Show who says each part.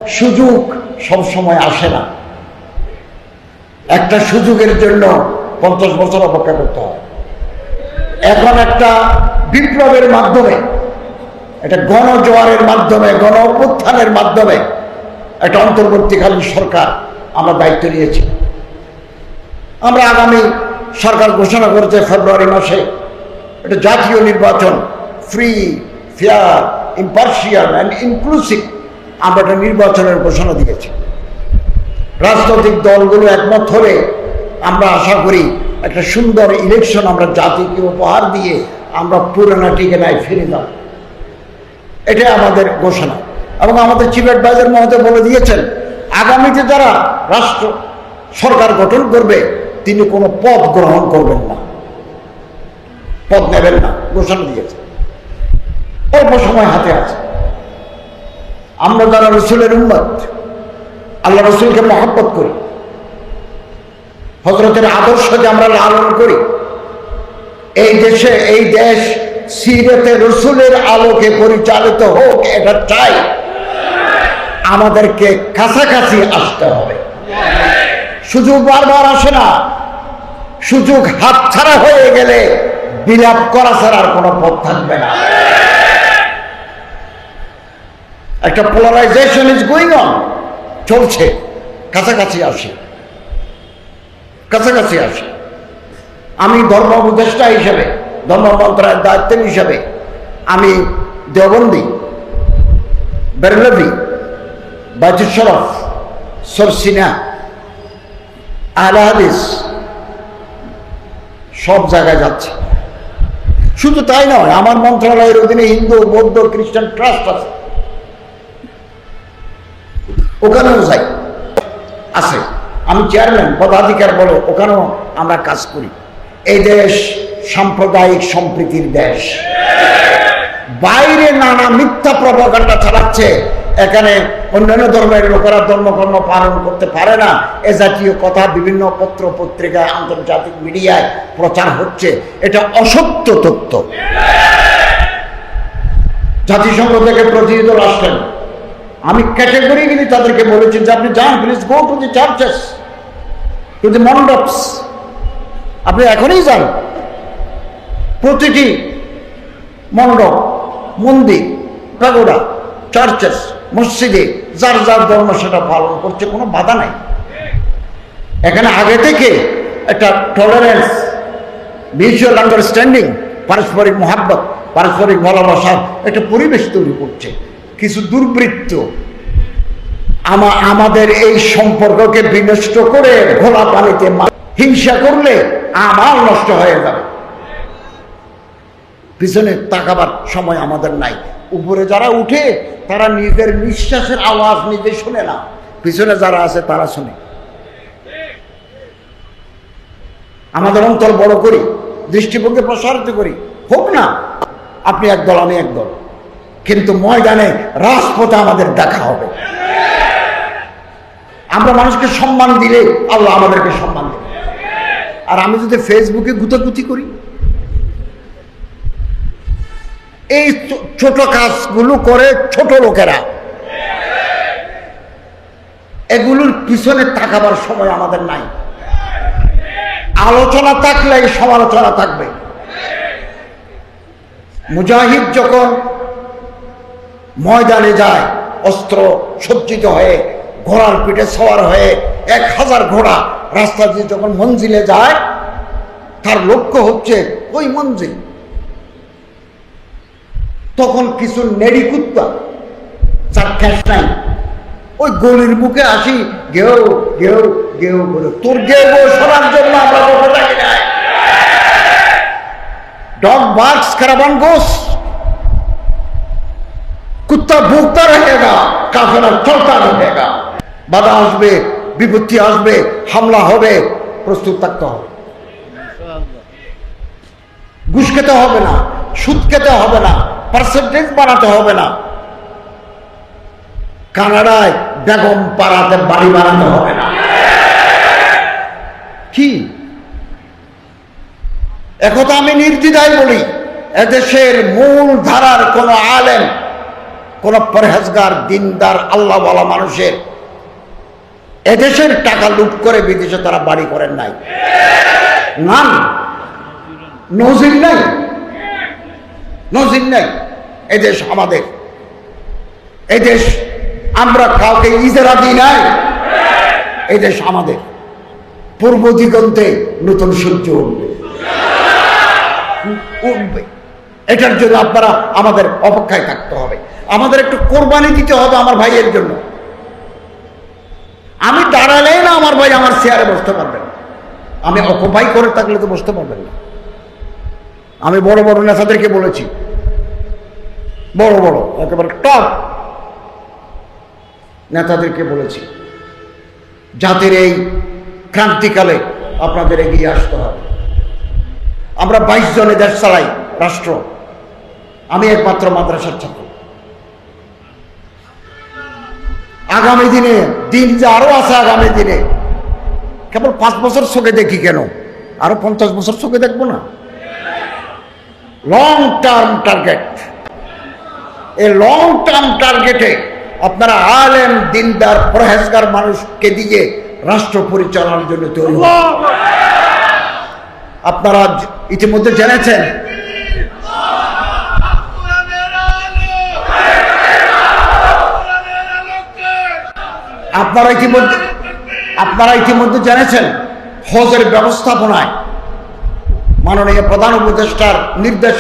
Speaker 1: সুযোগ সব সময় আসে না। একটা সুযোগের জন্য 50 বছর অপেক্ষা করতে হয়। এখন একটা বিপ্লবের মাধ্যমে, একটা গণজোয়ারের মাধ্যমে, গণ অভ্যুত্থানের মাধ্যমে একটা অন্তর্বর্তীকালীন সরকার আমরা দায়িত্ব নিয়েছি। আমরা আগামী সরকার ঘোষণা করেছে ফেব্রুয়ারি মাসে একটা জাতীয় নির্বাচন, free, fair, impartial and inclusive, আমরা একটা নির্বাচনের ঘোষণা দিয়েছি। রাজনৈতিক দলগুলো একমত হলে আমরা আশা করি একটা সুন্দর ইলেকশন আমরা জাতিকে উপহার দিয়ে আমরা পুরোনো ঠিকানায় ফিরে যাব। এটাই আমাদের ঘোষণা। এবং আমাদের চিফ অ্যাডভাইজার মহোদয় বলে দিয়েছেন, আগামীতে যারা রাষ্ট্র সরকার গঠন করবে তিনি কোনো পদ গ্রহণ করবেন না, পদ নেবেন না, ঘোষণা দিয়েছে। অল্প সময় হাতে আছে। আমরা যারা রসুলের উম্মত, আল্লাহ রসুলকে মহব্বত করি, হযরতের আদর্শকে আমরা লালন করি, এই দেশে, এই দেশ সিরাতে রসুলের আলোকে পরিচালিত হোক এটা চাই। আমাদেরকে কাছাকাছি আসতে হবে। সুযোগ বারবার আসে না। সুযোগ হাতছাড়া হয়ে গেলে বিলাপ করা ছাড়া আর কোনো পথ থাকবে না। একটা পোলারাইজেশন ইজ গোয়িং অন, চলছে। কাছাকাছি আসে, কাছাকাছি আসে। আমি ধর্ম উপদেষ্টা হিসেবে, ধর্ম মন্ত্রণালয়ের দায়িত্বের হিসেবে আমি দেওবন্দি, বেরলভি, বাইতুল শরফ, সরসিনা, আহলে হাদিস সব জায়গায় যাচ্ছে। শুধু তাই নয়, আমার মন্ত্রণালয়ের অধীনে হিন্দু, বৌদ্ধ, খ্রিস্টান ট্রাস্ট আছে, ওখানেও যাই, আছে। আমি চেয়ারম্যান, পদাধিকার বলে ওখানেও আমরা কাজ করি। এই দেশ সাম্প্রদায়িক সম্প্রীতির দেশ। বাইরে নানা মিথ্যা প্রপাগান্ডা চালাচ্ছে, এখানে অন্যান্য ধর্মের লোকেরা ধর্মকর্ম পালন করতে পারে না, এ জাতীয় কথা বিভিন্ন পত্র পত্রিকায়, আন্তর্জাতিক মিডিয়ায় প্রচার হচ্ছে। এটা অসত্য তথ্য। জাতিসংঘ থেকে প্রতিনিধি দল আসলেন, আমি ক্যাটেগরিক্যালি তাদেরকে বলেছি যে আপনি যান, please go to the churches, to the mandaps. আপনি এখনই যান, প্রতিটি মণ্ডপ, মন্দির, প্যাগোডা, চার্চেস, মসজিদে যার যার ধর্ম সেটা পালন করছে, কোনো বাধা নাই। এখানে আগে থেকে একটা টলারেন্স, মিউচুয়াল আন্ডারস্ট্যান্ডিং, পারস্পরিক মহাব্বত, পারস্পরিক ভালোবাসার একটা পরিবেশ তৈরি করছে। কিছু দুর্বৃত্ত আমাদের এই সম্পর্ককে বিনষ্ট করে ঘোলা পানিতে হিংসা করলে আমার নষ্ট হয়ে যাবে। পিছনে তাকাবার সময় আমাদের নাই। উপরে যারা উঠে তারা নিজের নিঃশ্বাসের আওয়াজ নিজে শুনে না, পিছনে যারা আছে তারা শুনে। আমাদের অন্তর বড় করি, দৃষ্টিভঙ্গি প্রসারিত করি। হোক না আপনি একদল, আমি একদল, কিন্তু ময়দানে, রাজপথে আমাদের দেখা হবে। আমরা মানুষকে সম্মান দিলে আল্লাহ আমাদেরকে সম্মান দেবে। আর আমি যদি ফেসবুকে গুতাগুতি করি, এই ছোট কাজগুলো করে ছোট লোকেরা, এগুলোর পিছনে তাকাবার সময় আমাদের নাই। আলোচনা থাকলে সমালোচনা থাকবে। মুজাহিদ যখন ময়দানে যায়, অস্ত্র সজ্জিত হয়ে, ঘোড়ার পিঠে সওয়ার হয়ে, 1000 ঘোড়া রাস্তা দিয়ে যখন মঞ্জিলে যায়, তার লক্ষ্য হচ্ছে ওই মঞ্জিল। তখন কিছু নেড়ি কুত্তা, যার ঠেস নাই, ওই গলির মুখে আসি গেও গেও গেও বলে, তোর গেও গেও শোনার জন্য আমরা বসে থাকি না। डॉग बार्क्स कराबान गोस, कुत्ता भूखता रहेगा, काफिला चलता रहेगा। बाधा আসবে, বিপত্তি আসবে, হামলা হবে, প্রস্তুত থাকতে হবে। ঘুষ খেতে হবে না, সুদ খেতে হবে না, পার্সেন্টেজ বাড়াতে হবে না, কানাডায় বেগম পাড়াতে বাড়ি বানাতে হবে না। কি একথা আমি নির্দ্বিধায় বলি, এদেশের মূল ধারার কোন আলেম কোন পরহেজগার দিনদার আল্লাহওয়ালা মানুষের এদেশের টাকা লুট করে বিদেশে তারা বাড়ি করেন নাই? না, নজির নাই, নজির নাই। এদেশ আমাদের, এদেশ আমরা কাউকে ইজারা দিই নাই, এদেশ আমাদের। পূর্ব দিগন্তে নতুন সূর্য উঠবে, উঠবে। এটার জন্য আপনারা আমাদের অপেক্ষায় থাকতে হবে, আমাদের একটু কোরবানি দিতে হবে আমার ভাইয়ের জন্য। আমি দাঁড়ালে না আমার ভাই আমার চেয়ারে বসতে পারবেন, আমি অকুপাই করে থাকলে তো বসতে পারবেন না। আমি বড় বড় নেতাদেরকে বলেছি, বড় বড় একেবারে টপ নেতাদেরকে বলেছি, জাতির এই ক্রান্তিকালে আপনাদের এগিয়ে আসতে হবে। আমরা 22 জনে দেশ চালাই, রাষ্ট্র। আমি একমাত্র মাদ্রাসার ছাত্র। আগামী দিনে দিন যে আরো আছে, আগামী দিনে কেবল 5 বছর চোখে দেখি কেন, আরো 50 বছর চোখে দেখবো না? Long term target. এই লং টার্ম টার্গেটে আপনারা আলেম দিনদার পরহেজগার মানুষকে দিয়ে রাষ্ট্র পরিচালনার জন্য তৈরি। আপনারা ইতিমধ্যে জেনেছেন আপনারা ইতিমধ্যে জেনেছেন হজের ব্যবস্থাপনায় মাননীয় প্রধান উপদেষ্টার নির্দেশ